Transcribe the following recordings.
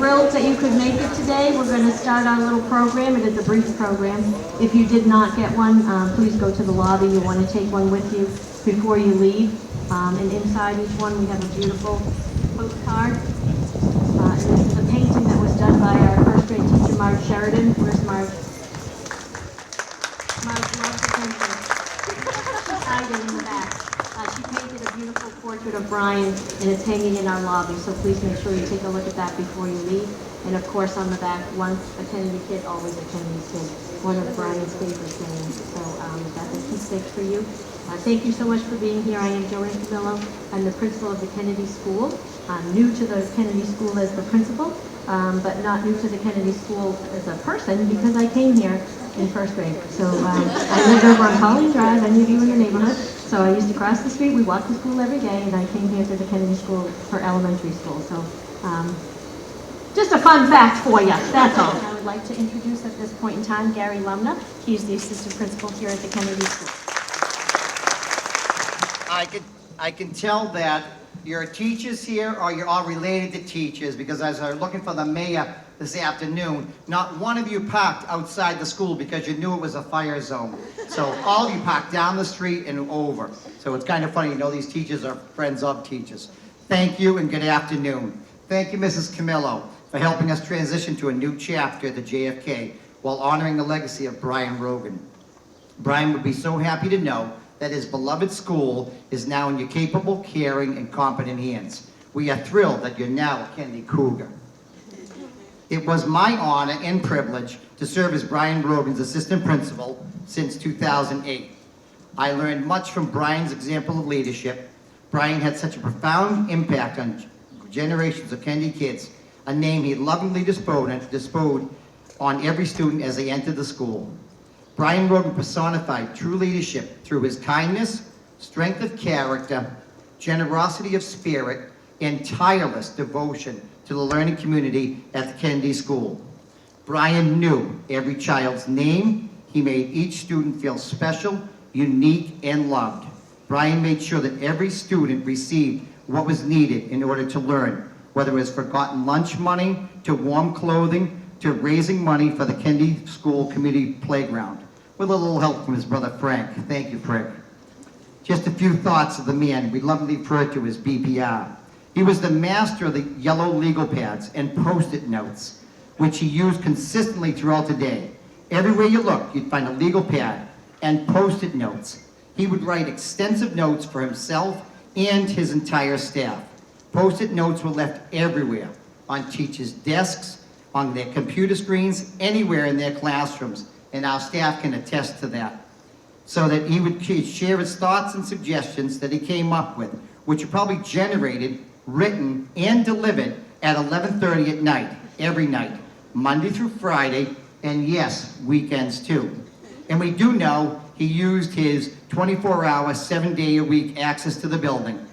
thrilled that you could make it today. We're going to start our little program. It is a brief program. If you did not get one, please go to the lobby. You want to take one with you before you leave. And inside each one we have a beautiful postcard. And this is a painting that was done by our first grade teacher, Marge Sheridan. Where's Marge? Marge loves the painting. She's hiding in the back. She painted a beautiful portrait of Brian, and it's hanging in our lobby, so please make sure you take a look at that before you leave. And of course, on the back, once a Kennedy kid, always a Kennedy kid, one of Brian's favorite things. So that's a keepsake for you. Thank you so much for being here. I am Joanne Camillo. I'm the principal of the Kennedy School. I'm new to the Kennedy School as the principal, but not new to the Kennedy School as a person because I came here in first grade. So I lived over on Colleen Drive, any of you in the neighborhood. So I used to cross the street, we walked to school every day, and I came here to the Kennedy School for elementary school. So just a fun fact for you, that's all. I would like to introduce at this point in time Gary Lumna. He's the assistant principal here at the Kennedy School. I can tell that you're teachers here or you're all related to teachers, because as I was looking for the mayor this afternoon, not one of you parked outside the school because you knew it was a fire zone. So all of you parked down the street and over. So it's kind of funny, you know, these teachers are friends of teachers. Thank you and good afternoon. Thank you, Mrs. Camillo, for helping us transition to a new chapter at the JFK while honoring the legacy of Brian Rogan. Brian would be so happy to know that his beloved school is now in your capable, caring, and competent hands. We are thrilled that you're now a Kennedy Cougar. It was my honor and privilege to serve as Brian Rogan's assistant principal since 2008. I learned much from Brian's example of leadership. Brian had such a profound impact on generations of Kennedy kids, a name he lovingly bestowed on every student as they entered the school. Brian Rogan personified true leadership through his kindness, strength of character, generosity of spirit, and tireless devotion to the learning community at the Kennedy School. Brian knew every child's name. He made each student feel special, unique, and loved. Brian made sure that every student received what was needed in order to learn, whether it was forgotten lunch money, to warm clothing, to raising money for the Kennedy School Community Playground, with a little help from his brother Frank. Thank you, Frank. Just a few thoughts of the man we lovingly refer to as BPR. He was the master of the yellow legal pads and Post-it notes, which he used consistently throughout the day. Everywhere you look, you'd find a legal pad and Post-it notes. He would write extensive notes for himself and his entire staff. Post-it notes were left everywhere, on teachers' desks, on their computer screens, anywhere in their classrooms, and our staff can attest to that. So that he would share his thoughts and suggestions that he came up with, which were probably generated, written, and delivered at 11:30 at night, every night, Monday through Friday, and yes, weekends too. And we do know he used his 24-hour, 7-day-a-week access to the building.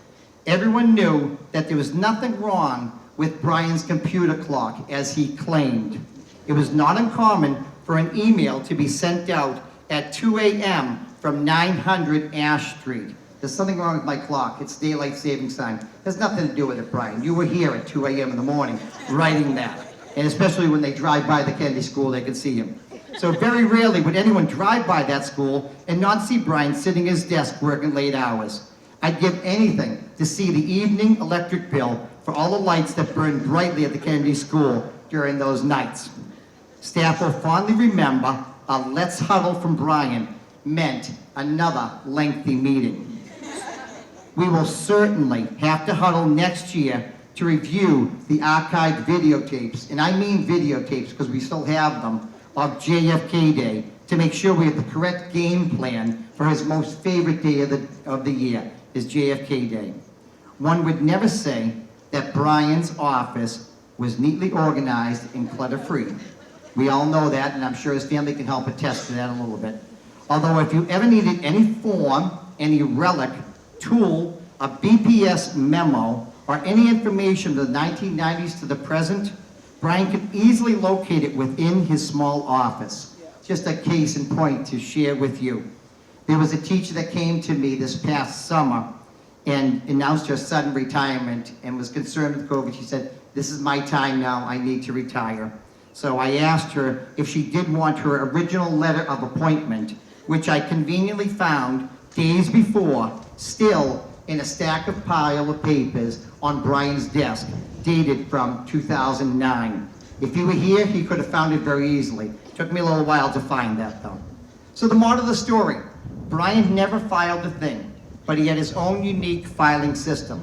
Everyone knew that there was nothing wrong with Brian's computer clock, as he claimed. It was not uncommon for an email to be sent out at 2 a.m. from 900 Ash Street. There's something wrong with my clock. It's daylight savings time. There's nothing to do with it, Brian. You were here at 2 a.m. in the morning writing that. And especially when they drive by the Kennedy School, they can see him. So very rarely would anyone drive by that school and not see Brian sitting at his desk working late hours. I'd give anything to see the evening electric bill for all the lights that burned brightly at the Kennedy School during those nights. Staff will fondly remember a let's huddle from Brian meant another lengthy meeting. We will certainly have to huddle next year to review the archived videotapes, and I mean videotapes because we still have them, of JFK Day, to make sure we have the correct game plan for his most favorite day of the year, his JFK Day. One would never say that Brian's office was neatly organized and clutter-free. We all know that, and I'm sure his family can help attest to that a little bit. Although if you ever needed any form, any relic, tool, a BPS memo, or any information from the 1990s to the present, Brian could easily locate it within his small office. Just a case in point to share with you. There was a teacher that came to me this past summer and announced her sudden retirement and was concerned with COVID. She said, this is my time now, I need to retire. So I asked her if she did want her original letter of appointment, which I conveniently found days before, still in a stack of pile of papers on Brian's desk, dated from 2009. If he were here, he could have found it very easily. Took me a little while to find that though. So the moral of the story, Brian never filed a thing, but he had his own unique filing system.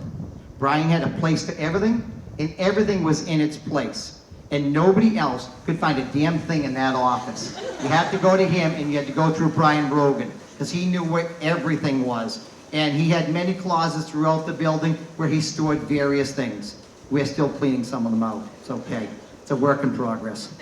Brian had a place for everything, and everything was in its place. And nobody else could find a damn thing in that office. You had to go to him, and you had to go through Brian Rogan, because he knew where everything was. And he had many closets throughout the building where he stored various things. We're still cleaning some of them out. It's okay. It's a work in progress.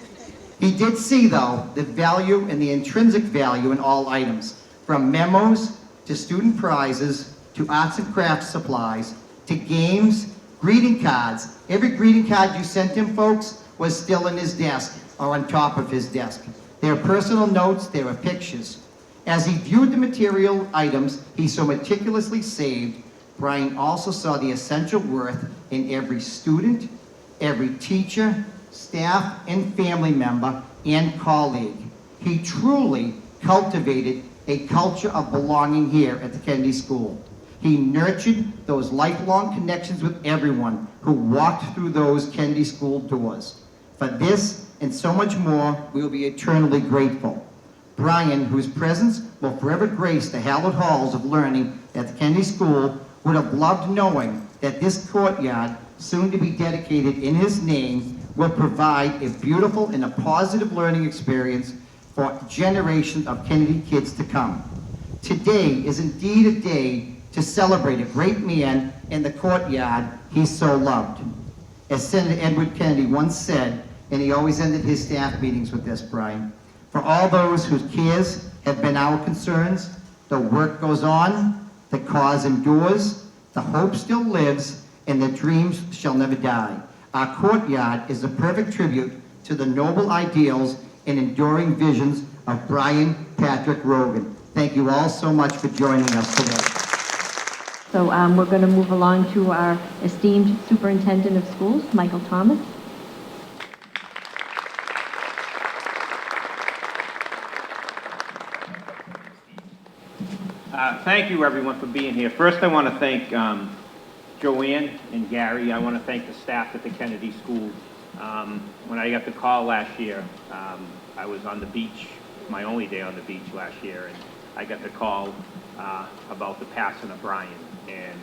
He did see, though, the value and the intrinsic value in all items, from memos to student prizes to arts and crafts supplies to games, greeting cards. Every greeting card you sent him, folks, was still in his desk or on top of his desk. There are personal notes, there are pictures. As he viewed the material items he so meticulously saved, Brian also saw the essential worth in every student, every teacher, staff, and family member, and colleague. He truly cultivated a culture of belonging here at the Kennedy School. He nurtured those lifelong connections with everyone who walked through those Kennedy School doors. For this and so much more, we will be eternally grateful. Brian, whose presence will forever grace the hallowed halls of learning at the Kennedy School, would have loved knowing that this courtyard, soon to be dedicated in his name, will provide a beautiful and a positive learning experience for generations of Kennedy kids to come. Today is indeed a day to celebrate a great man in the courtyard he so loved. As Senator Edward Kennedy once said, and he always ended his staff meetings with this, Brian, for all those whose cares have been our concerns, the work goes on, the cause endures, the hope still lives, and the dreams shall never die. Our courtyard is the perfect tribute to the noble ideals and enduring visions of Brian Patrick Rogan. Thank you all so much for joining us today. So we're going to move along to our esteemed Superintendent of Schools, Michael Thomas. Thank you, everyone, for being here. First, I want to thank Joanne and Gary. I want to thank the staff at the Kennedy School. When I got the call last year, I was on the beach, my only day on the beach last year, and I got the call about the passing of Brian. And,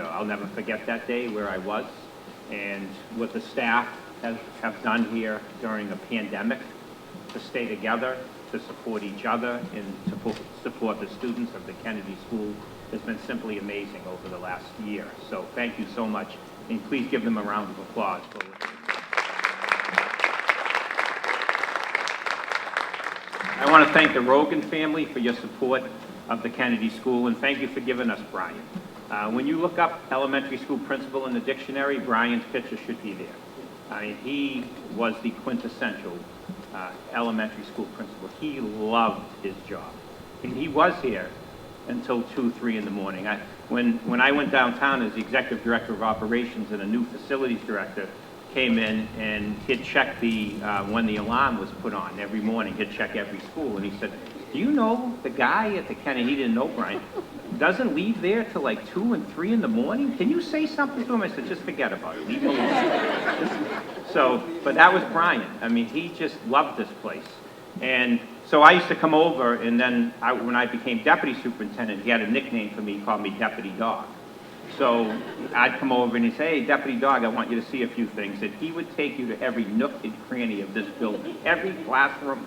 I'll never forget that day where I was and what the staff have done here during a pandemic to stay together, to support each other, and to support the students of the Kennedy School has been simply amazing over the last year. So thank you so much, and please give them a round of applause. I want to thank the Rogan family for your support of the Kennedy School, and thank you for giving us Brian. When you look up elementary school principal in the dictionary, Brian's picture should be there. I mean, he was the quintessential elementary school principal. He loved his job. And he was here until 2, 3 in the morning. When I went downtown as the executive director of operations and a new facilities director came in and he'd check when the alarm was put on every morning, he'd check every school. And he said, do you know the guy at the Kennedy, he didn't know Brian, doesn't leave there till like 2 and 3 in the morning? Can you say something to him? I said, just forget about it. Leave him alone. So, but that was Brian. I mean, he just loved this place. And so I used to come over, and then when I became deputy superintendent, he had a nickname for me, he called me Deputy Dog. So I'd come over and he'd say, hey, Deputy Dog, I want you to see a few things. And he would take you to every nook and cranny of this building, every classroom.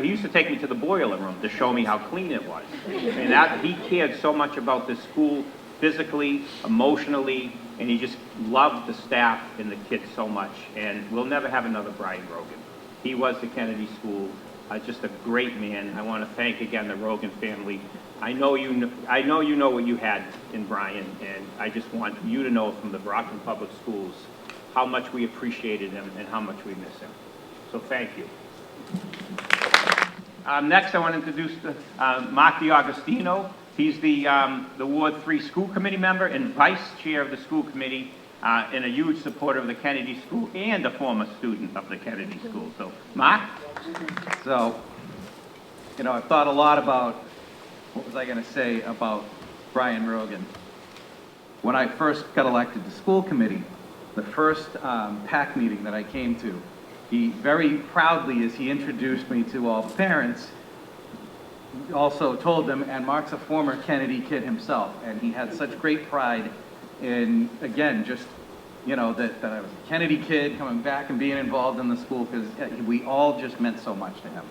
He used to take me to the boiler room to show me how clean it was. And he cared so much about this school physically, emotionally, and he just loved the staff and the kids so much. And we'll never have another Brian Rogan. He was the Kennedy School, just a great man. I want to thank again the Rogan family. I know you know what you had in Brian, and I just want you to know from the Brockton Public Schools how much we appreciated him and how much we miss him. So thank you. Next, I want to introduce Mark DiAugustino. He's the Ward 3 School Committee member and Vice Chair of the School Committee. and a huge supporter of the Kennedy School and a former student of the Kennedy School. So, Mark? So, you know, I've thought a lot about, what was I going to say about Brian Rogan. When I first got elected to school committee, the first PAC meeting that I came to, he very proudly, as he introduced me to all the parents, also told them, and Mark's a former Kennedy kid himself, and he had such great pride in, again, just, you know, that I was a Kennedy kid coming back and being involved in the school, because we all just meant so much to him.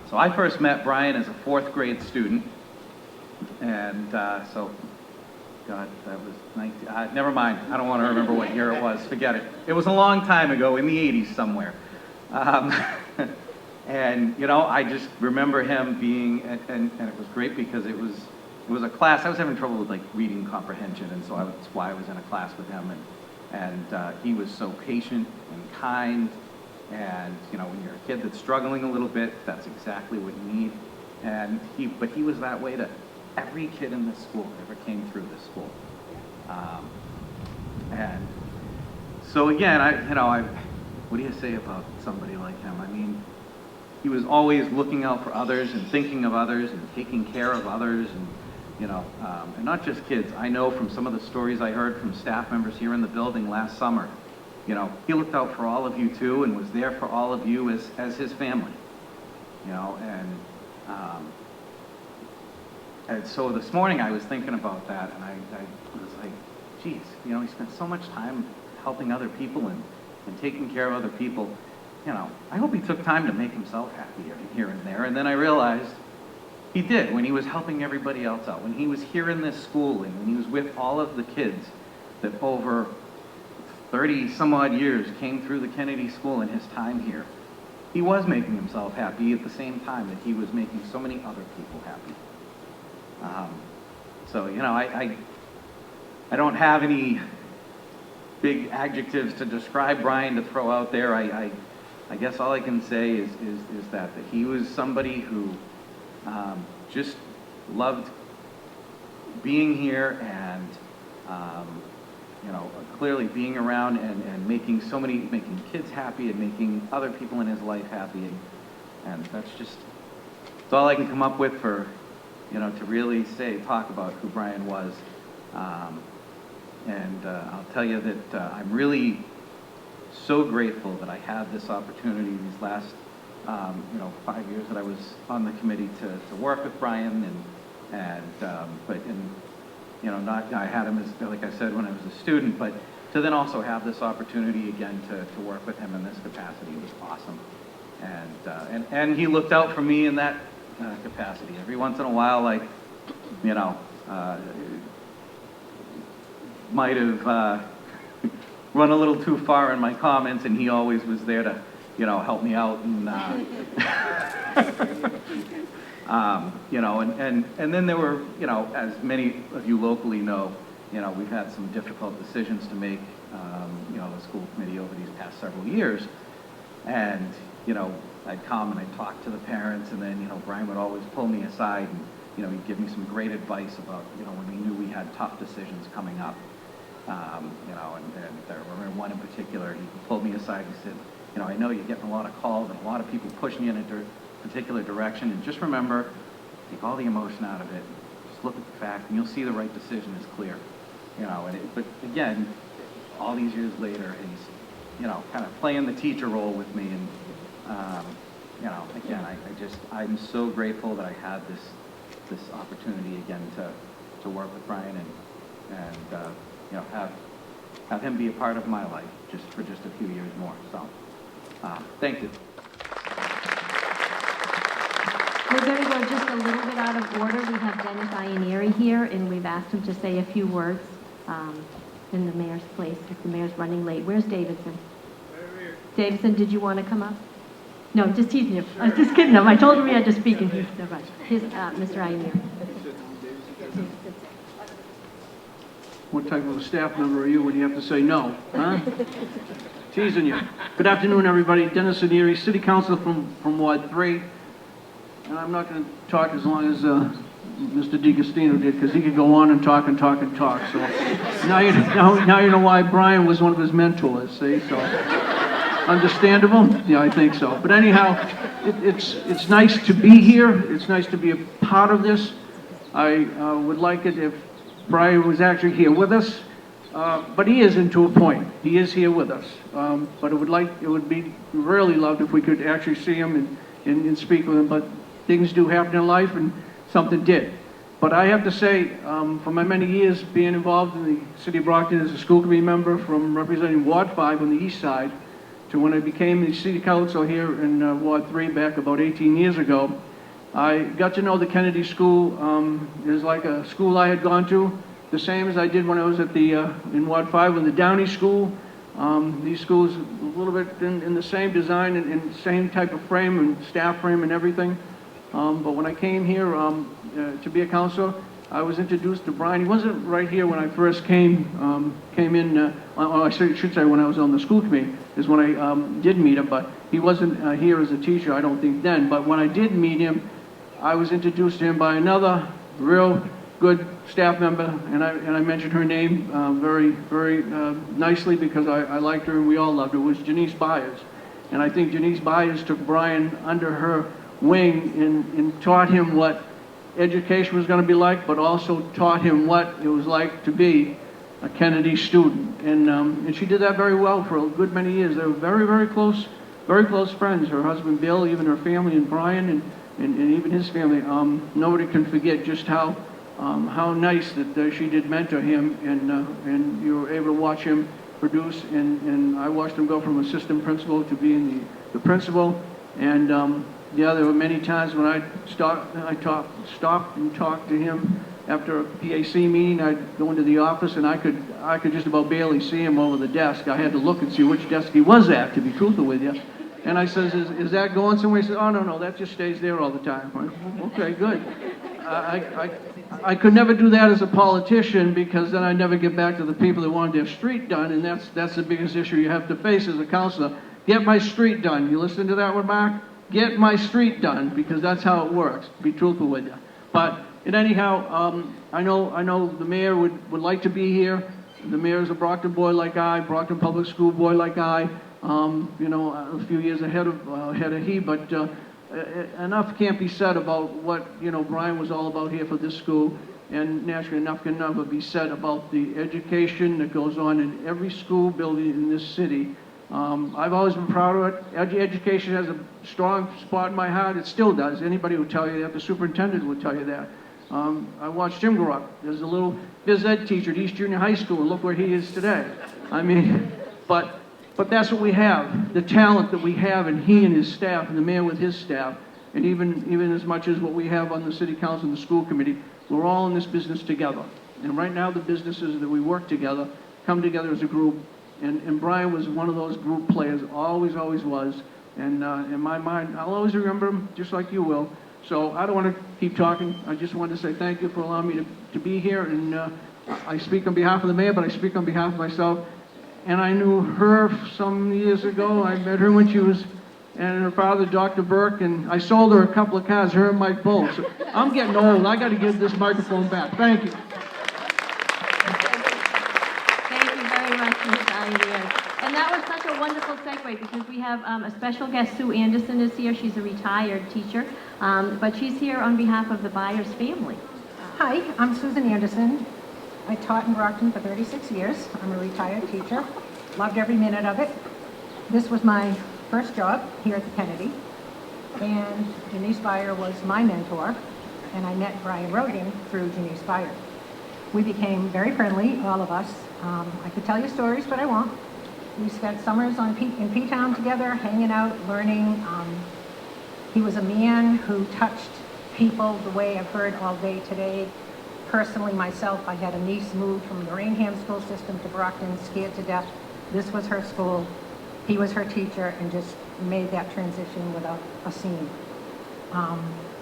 So I first met Brian as a 4th grade student, and so, God, that was 19, never mind, I don't want to remember what year it was, forget it. It was a long time ago, in the 80s somewhere. And, you know, I just remember him being, and it was great because it was a class. I was having trouble with, like, reading comprehension, and so that's why I was in a class with him. And he was so patient and kind, and, you know, when you're a kid that's struggling a little bit, that's exactly what you need. But he was that way to every kid in this school that ever came through this school. And so, again, what do you say about somebody like him? I mean, he was always looking out for others and thinking of others and taking care of others, and, you know, and not just kids. I know from some of the stories I heard from staff members here in the building last summer, you know, he looked out for all of you too and was there for all of you as his family, you know, and so this morning I was thinking about that, and I was like, geez, you know, he spent so much time helping other people and taking care of other people. You know, I hope he took time to make himself happy here and there. And then I realized he did when he was helping everybody else out, when he was here in this school, and when he was with all of the kids that over 30 some odd years came through the Kennedy School in his time here. He was making himself happy at the same time that he was making so many other people happy. So, you know, I don't have any big adjectives to describe Brian to throw out there. I guess all I can say is that he was somebody who just loved being here and, you know, clearly being around and making kids happy and making other people in his life happy. And that's all I can come up with for, you know, to really talk about who Brian was. I'll tell you that I'm really so grateful that I had this opportunity these last, you know, 5 years that I was on the committee to work with Brian, you know, I had him as, like I said, when I was a student, but to then also have this opportunity again to work with him in this capacity was awesome. And he looked out for me in that capacity. Every once in a while, like, you know, might have run a little too far in my comments, and he always was there to, you know, help me out, and you know, and then there were, you know, as many of you locally know, you know, we've had some difficult decisions to make, you know, the school committee over these past several years, and, you know, I'd come and I'd talk to the parents, and then, you know, Brian would always pull me aside, and, you know, he'd give me some great advice about, you know, when we knew we had tough decisions coming up. You know, and I remember one in particular, he pulled me aside, he said, you know, I know you're getting a lot of calls and a lot of people pushing you in a particular direction, and just remember, take all the emotion out of it, just look at the fact, and you'll see the right decision is clear. You know, but again, all these years later, he's, you know, kind of playing the teacher role with me, and, you know, again, I'm so grateful that I had this opportunity again to work with Brian and you know, have him be a part of my life for just a few years more. So, thank you. We're going to go just a little bit out of order. We have Dennis Ianieri here, and we've asked him to say a few words in the mayor's place, if the mayor's running late. Where's Davidson? Right here. Davidson, did you want to come up? No, just teasing you. I was just kidding him. I told him we had to speak, and he's so right. Here's Mr. Ianieri. What type of a staff member are you when you have to say no, huh? Teasing you. Good afternoon, everybody. Dennis Ianieri, City Council from Ward 3. And I'm not going to talk as long as Mr. DiGustino did, because he could go on and talk and talk and talk. So now you know why Brian was one of his mentors, see? So understandable? Yeah, I think so. But anyhow, it's nice to be here. It's nice to be a part of this. I would like it if Brian was actually here with us. But he isn't, to a point. He is here with us. But it would be really loved if we could actually see him and speak with him. But things do happen in life, and something did. But I have to say, for my many years being involved in the City of Brockton as a school committee member, from representing Ward 5 on the east side to when I became the city council here in Ward 3 back about 18 years ago, I got to know the Kennedy School. It was like a school I had gone to, the same as I did when I was at in Ward 5 in the Downey School. These schools a little bit in the same design and same type of frame and staff frame and everything. But when I came here to be a counselor, I was introduced to Brian. He wasn't right here when I first came in. I should say when I was on the school committee is when I did meet him. But he wasn't here as a teacher, I don't think then. But when I did meet him, I was introduced to him by another real good staff member, and I mentioned her name very nicely because I liked her and we all loved her. It was Janice Byers, and I think Janice Byers took Brian under her wing and taught him what education was going to be like, but also taught him what it was like to be a Kennedy student. And she did that very well for a good many years. They were very close friends. Her husband Bill, even her family, and Brian, and even his family. Nobody can forget just how nice that she did mentor him, and you were able to watch him produce. And I watched him go from assistant principal to being the principal. And yeah, there were many times when I stopped and talked to him after a PAC meeting. I'd go into the office and I could just about barely see him over the desk. I had to look and see which desk he was at, to be truthful with you. And I says, is that going somewhere? He says, oh, no, that just stays there all the time. I went, okay, good. I could never do that as a politician, because then I'd never get back to the people that wanted their street done, and that's the biggest issue you have to face as a councilor. Get my street done. You listen to that one, Mark? Get my street done, because that's how it works, to be truthful with you. But anyhow, I know the mayor would like to be here. The mayor is a Brockton boy like I, Brockton Public School boy like I. A few years ahead of he, but enough can't be said about what Brian was all about here for this school, and naturally enough can never be said about the education that goes on in every school building in this city. I've always been proud of it. Education has a strong spot in my heart. It still does. Anybody would tell you that. The superintendent would tell you that. I watched him grow up. There's a little phys ed teacher at East Junior High School, and look where he is today. I mean, but that's what we have, the talent that we have, and he and his staff, and the mayor with his staff, and even as much as what we have on the city council and the school committee. We're all in this business together. And right now the businesses that we work together come together as a group. And Brian was one of those group players, always was. And in my mind, I'll always remember him, just like you will. So I don't want to keep talking. I just wanted to say thank you for allowing me to be here. And I speak on behalf of the mayor, but I speak on behalf of myself. And I knew her some years ago. I met her when she was, and her father, Dr. Burke, and I sold her a couple of cars, her and Mike Bowles. So I'm getting old. I got to give this microphone back. Thank you. Thank you very much, Mr. Ideas. And that was such a wonderful segue, because we have a special guest. Sue Anderson is here. She's a retired teacher, but she's here on behalf of the Byers family. Hi, I'm Susan Anderson. I taught in Brockton for 36 years. I'm a retired teacher. Loved every minute of it. This was my first job here at the Kennedy. And Janice Byer was my mentor. And I met Brian Rogan through Janice Byer. We became very friendly, all of us. I could tell you stories, but I won't. We spent summers in P-Town together, hanging out, learning. He was a man who touched people the way I've heard all day today. Personally, myself, I had a niece move from the Rainham school system to Brockton, scared to death. This was her school. He was her teacher, and just made that transition without a scene.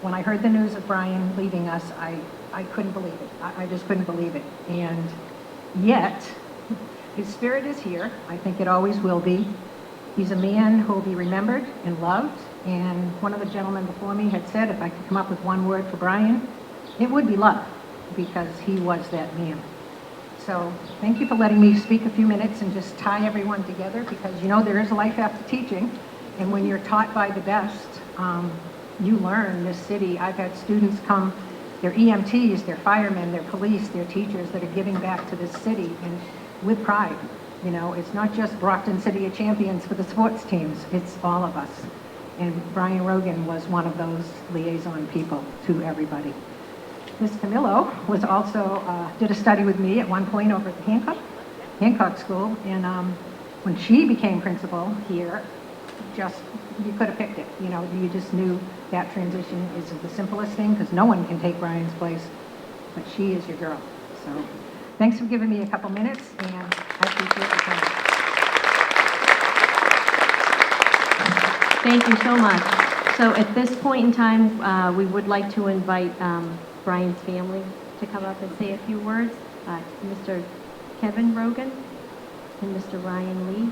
When I heard the news of Brian leaving us, I couldn't believe it. I just couldn't believe it. And yet, his spirit is here. I think it always will be. He's a man who will be remembered and loved. And one of the gentlemen before me had said, if I could come up with one word for Brian, it would be love, because he was that man. So thank you for letting me speak a few minutes and just tie everyone together, because you know there is a life after teaching, and when you're taught by the best, you learn. This city, I've had students come, they're EMTs, they're firemen, they're police, they're teachers that are giving back to this city, and with pride. You know, it's not just Brockton City of Champions for the sports teams, it's all of us. And Brian Rogan was one of those liaison people to everybody. Miss Camillo was also, did a study with me at one point over at the Hancock School, and when she became principal here, you could have picked it. You know, you just knew that transition isn't the simplest thing, because no one can take Brian's place, but she is your girl. So thanks for giving me a couple minutes, and I appreciate your time. Thank you so much. So at this point in time, we would like to invite Brian's family to come up and say a few words. Mr. Kevin Rogan and Mr. Ryan Lee.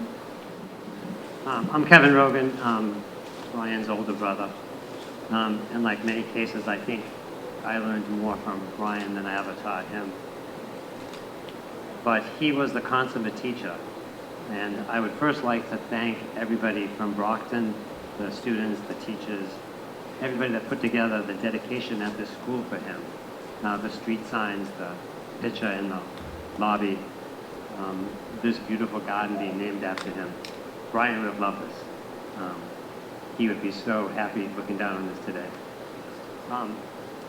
I'm Kevin Rogan, Brian's older brother. In like many cases, I think I learned more from Brian than I ever taught him. But he was the consummate teacher. And I would first like to thank everybody from Brockton, the students, the teachers, everybody that put together the dedication at this school for him. The street signs, the picture in the lobby, this beautiful garden being named after him. Brian would have loved this. He would be so happy looking down on this today.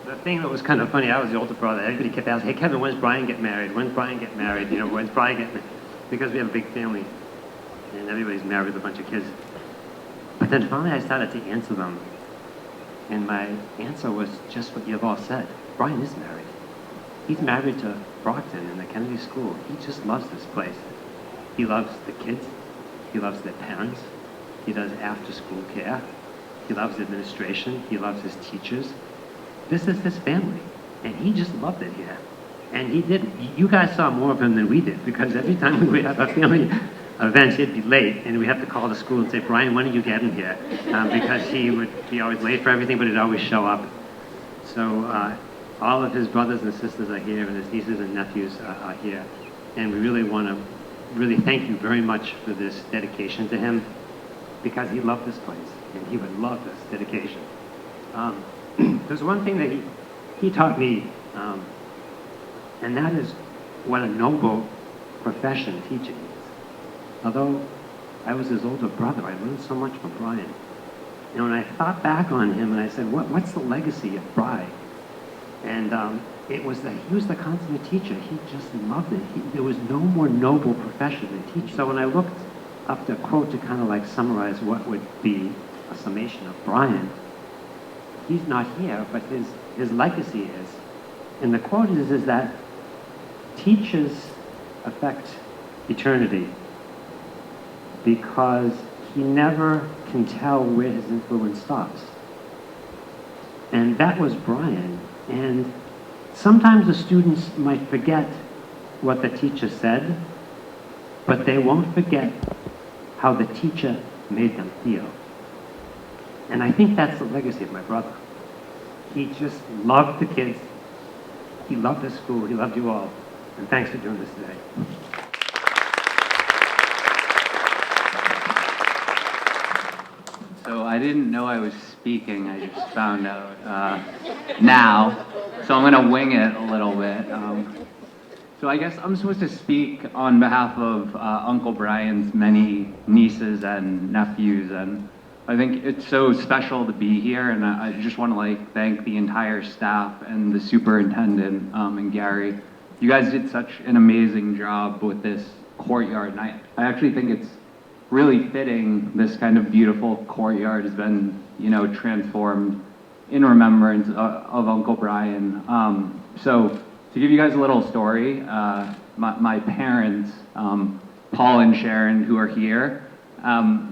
The thing that was kind of funny, I was the older brother. Everybody kept asking, hey, Kevin, when's Brian get married? When's Brian get married? You know, when's Brian get married? Because we have a big family, and everybody's married with a bunch of kids. But then finally I started to answer them, and my answer was just what you've all said. Brian is married. He's married to Brockton in the Kennedy School. He just loves this place. He loves the kids. He loves their parents. He does after-school care. He loves administration. He loves his teachers. This is his family, and he just loved it here. And he did. You guys saw more of him than we did, because every time we would have a family event, he'd be late, and we have to call the school and say, Brian, when are you getting here? Because he would be always late for everything, but he'd always show up. So all of his brothers and sisters are here, and his nieces and nephews are here. And we really want to really thank you very much for this dedication to him, because he loved this place, and he would love this dedication. There's one thing that he taught me, and that is what a noble profession teaching is. Although I was his older brother, I learned so much from Brian. And when I thought back on him and I said, what's the legacy of Brian? And it was that he was the consummate teacher. He just loved it. There was no more noble profession than teaching. So when I looked up the quote to kind of like summarize what would be a summation of Brian, he's not here, but his legacy is. And the quote is that teachers affect eternity, because he never can tell where his influence stops. And that was Brian. And sometimes the students might forget what the teacher said, but they won't forget how the teacher made them feel. And I think that's the legacy of my brother. He just loved the kids. He loved the school. He loved you all. And thanks for doing this today. So I didn't know I was speaking. I just found out now. So I'm going to wing it a little bit. So I guess I'm supposed to speak on behalf of Uncle Brian's many nieces and nephews, and I think it's so special to be here, and I just want to thank the entire staff and the superintendent and Gary. You guys did such an amazing job with this courtyard, and I actually think it's really fitting. This kind of beautiful courtyard has been, transformed in remembrance of Uncle Brian. So to give you guys a little story, my parents, Paul and Sharon, who are here,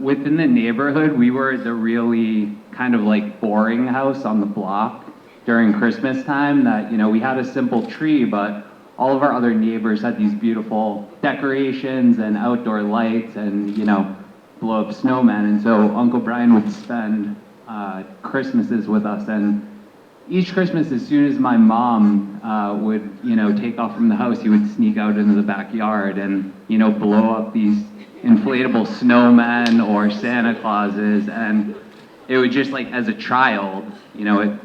within the neighborhood, we were the really kind of boring house on the block during Christmas time that, we had a simple tree, but all of our other neighbors had these beautiful decorations and outdoor lights and, blow up snowmen. And so Uncle Brian would spend Christmases with us. And each Christmas, as soon as my mom would, take off from the house, he would sneak out into the backyard and, blow up these inflatable snowmen or Santa Clauses. And it would just, like, as a child, your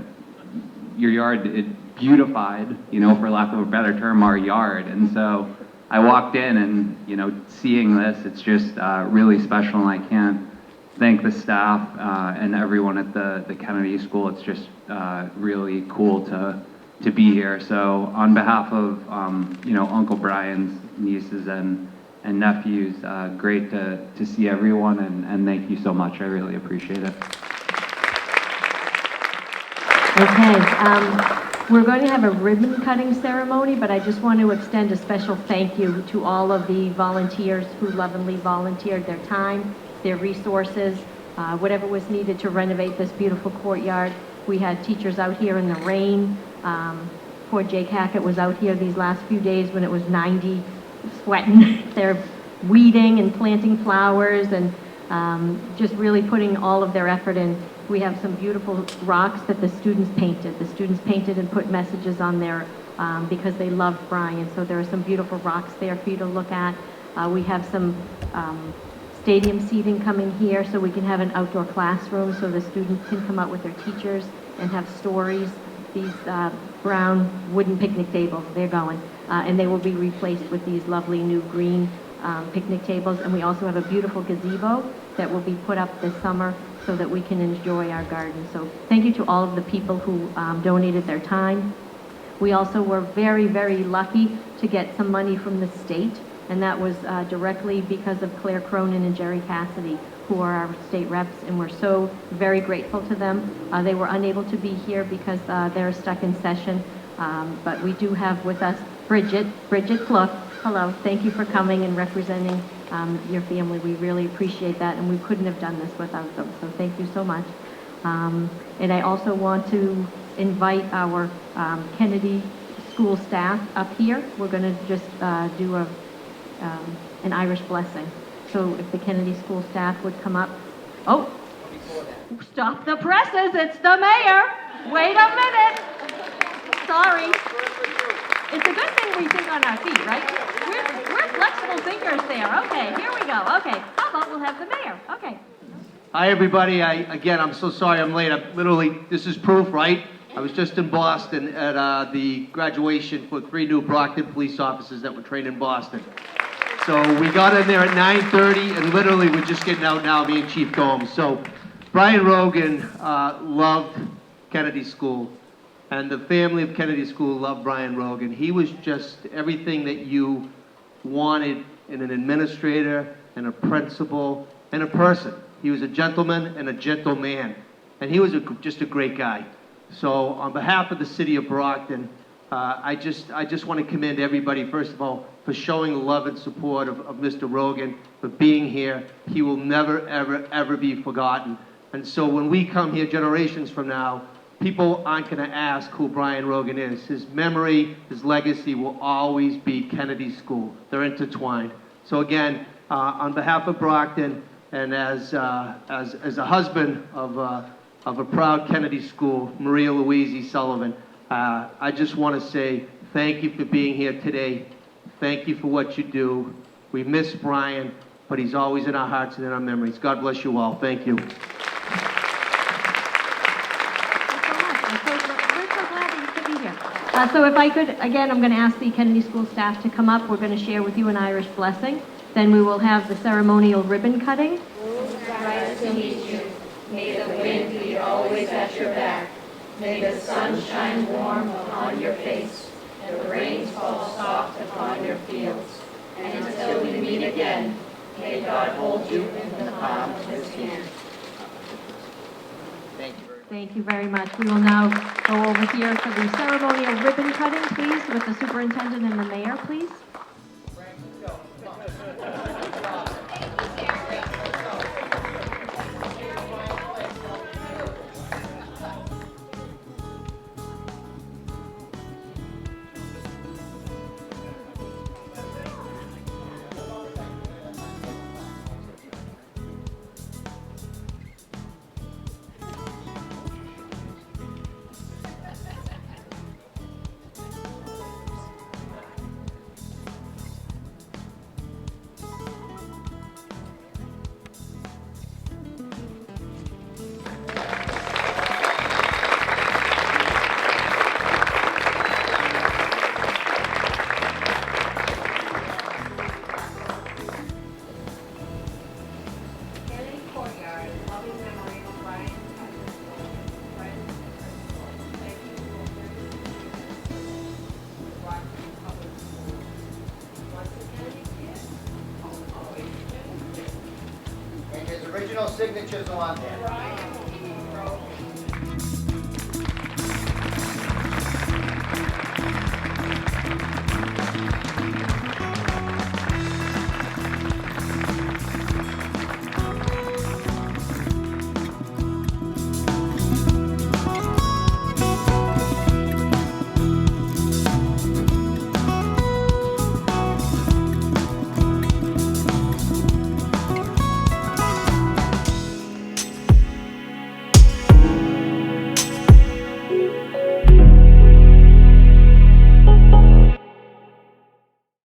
yard, it beautified, for lack of a better term, our yard. And so I walked in and, seeing this, it's just really special, and I can't thank the staff and everyone at the Kennedy School. It's just really cool to be here. So on behalf of, Uncle Brian's nieces and nephews, great to see everyone, and thank you so much. I really appreciate it. Okay, we're going to have a ribbon cutting ceremony, but I just want to extend a special thank you to all of the volunteers who lovingly volunteered their time, their resources, whatever was needed to renovate this beautiful courtyard. We had teachers out here in the rain. Poor Jake Hackett was out here these last few days when it was 90, sweating. They're weeding and planting flowers and just really putting all of their effort in. We have some beautiful rocks that the students painted. The students painted and put messages on there because they loved Brian. So there are some beautiful rocks there for you to look at. We have some stadium seating coming here so we can have an outdoor classroom so the students can come out with their teachers and have stories. These brown wooden picnic tables, they're going. And they will be replaced with these lovely new green picnic tables. And we also have a beautiful gazebo that will be put up this summer so that we can enjoy our garden. So thank you to all of the people who donated their time. We also were very, very lucky to get some money from the state, and that was directly because of Claire Cronin and Jerry Cassidy, who are our state reps, and we're so very grateful to them. They were unable to be here because they're stuck in session, but we do have with us Bridget Fluff. Hello, thank you for coming and representing your family. We really appreciate that, and we couldn't have done this without them, so thank you so much. And I also want to invite our Kennedy School staff up here. We're going to just do an Irish blessing. So if the Kennedy School staff would come up. Oh, stop the presses, it's the mayor. Wait a minute. Sorry. It's a good thing we think on our feet, right? We're flexible thinkers there. Okay, here we go. Okay, how about we'll have the mayor? Okay. Hi, everybody. I'm so sorry I'm late. This is proof, right? I was just in Boston at the graduation for 3 new Brockton police officers that were trained in Boston. So we got in there at 9:30, and literally we're just getting out now, me and Chief Gomes. So Brian Rogan loved Kennedy School, and the family of Kennedy School loved Brian Rogan. He was just everything that you wanted in an administrator and a principal and a person. He was a gentleman and a gentleman, and he was just a great guy. So on behalf of the city of Brockton, I just want to commend everybody, first of all, for showing the love and support of Mr. Rogan, for being here. He will never, ever, ever be forgotten. And so when we come here generations from now, people aren't going to ask who Brian Rogan is. His memory, his legacy will always be Kennedy School. They're intertwined. So again, on behalf of Brockton, and as a husband of a proud Kennedy School, Maria Louise Sullivan, I just want to say thank you for being here today. Thank you for what you do. We miss Brian, but he's always in our hearts and in our memories. God bless you all. Thank you. So if I could, again, I'm going to ask the Kennedy School staff to come up. We're going to share with you an Irish blessing. Then we will have the ceremonial ribbon cutting. Nice to meet you. May the wind be always at your back. May the sun shine warm upon your face, and the rains fall soft upon your fields. And until we meet again, may God hold you in the palm of his hand. Thank you very much. We will now go over here for the ceremonial ribbon cutting, please, with the superintendent and the mayor, please. original signatures are on there.